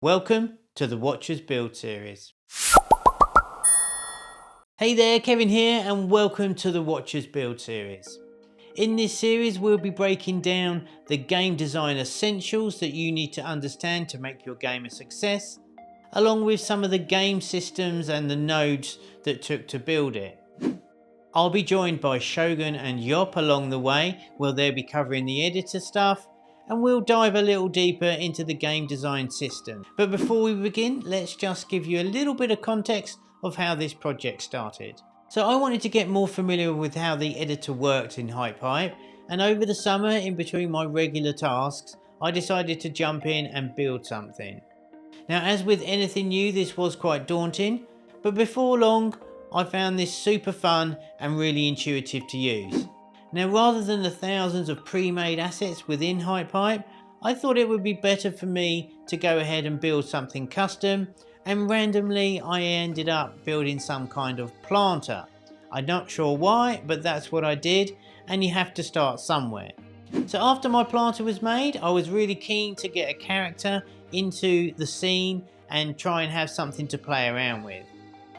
Welcome to the Watchers Build series. Hey there, Kevin here and welcome to the Watchers Build series. In this series we'll be breaking down the game design essentials that you need to understand to make your game a success, along with some of the game systems and the nodes that took to build it. I'll be joined by Shogun and Yop along the way, where they'll be covering the editor stuff, and we'll dive a little deeper into the game design system. But before we begin, let's just give you a little bit of context of how this project started. So I wanted to get more familiar with how the editor worked in HypeHype, and over the summer, in between my regular tasks, I decided to jump in and build something. Now, as with anything new, this was quite daunting, but before long I found this super fun and really intuitive to use. Now, rather than the thousands of pre-made assets within HypeHype, I thought it would be better for me to go ahead and build something custom, and randomly I ended up building some kind of planter. I'm not sure why, but that's what I did, and you have to start somewhere. So after my planter was made, I was really keen to get a character into the scene and try and have something to play around with.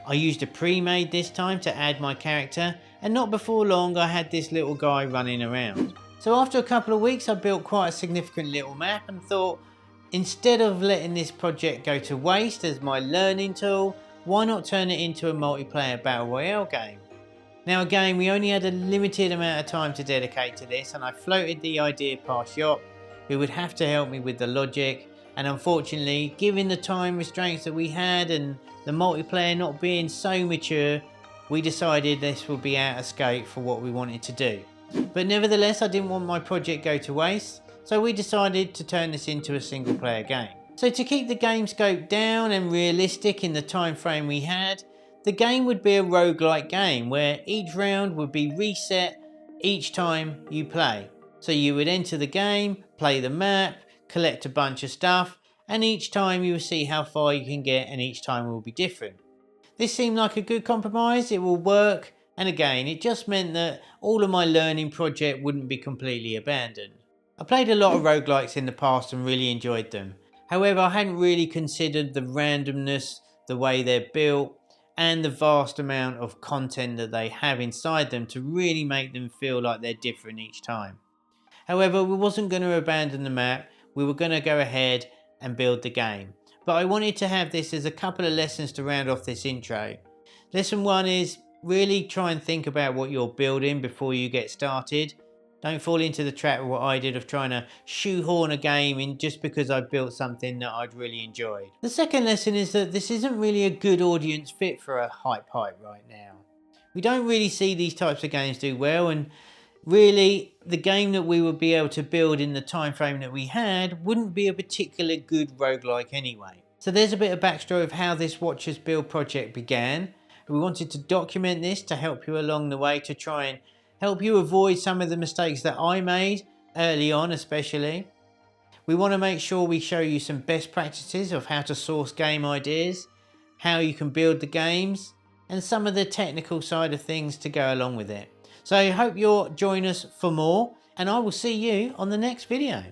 I used a pre-made this time to add my character, and not before long I had this little guy running around. So after a couple of weeks I built quite a significant little map and thought, instead of letting this project go to waste as my learning tool, why not turn it into a multiplayer battle royale game? Now again, we only had a limited amount of time to dedicate to this, and I floated the idea past Yop, who would have to help me with the logic, and unfortunately, given the time restraints that we had and the multiplayer not being so mature, we decided this would be out of scope for what we wanted to do. But nevertheless, I didn't want my project go to waste, so we decided to turn this into a single player game. So to keep the game scope down and realistic in the time frame we had, the game would be a roguelike game where each round would be reset each time you play. So you would enter the game, play the map, collect a bunch of stuff, and each time you will see how far you can get, and each time will be different. This seemed like a good compromise, it will work, and again it just meant that all of my learning project wouldn't be completely abandoned. I played a lot of roguelikes in the past and really enjoyed them. However, I hadn't really considered the randomness, the way they're built, and the vast amount of content that they have inside them to really make them feel like they're different each time. However, we wasn't going to abandon the map, we were going to go ahead and build the game. But I wanted to have this as a couple of lessons to round off this intro. Lesson 1 is really try and think about what you're building before you get started. Don't fall into the trap of what I did of trying to shoehorn a game in just because I built something that I'd really enjoyed. The second lesson is that this isn't really a good audience fit for a HypeHype right now. We don't really see these types of games do well, and really the game that we would be able to build in the time frame that we had wouldn't be a particularly good roguelike anyway. So there's a bit of backstory of how this Watchers Build project began. We wanted to document this to help you along the way, to try and help you avoid some of the mistakes that I made early on especially. We want to make sure we show you some best practices of how to source game ideas, how you can build the games, and some of the technical side of things to go along with it. So I hope you'll join us for more, and I will see you on the next video.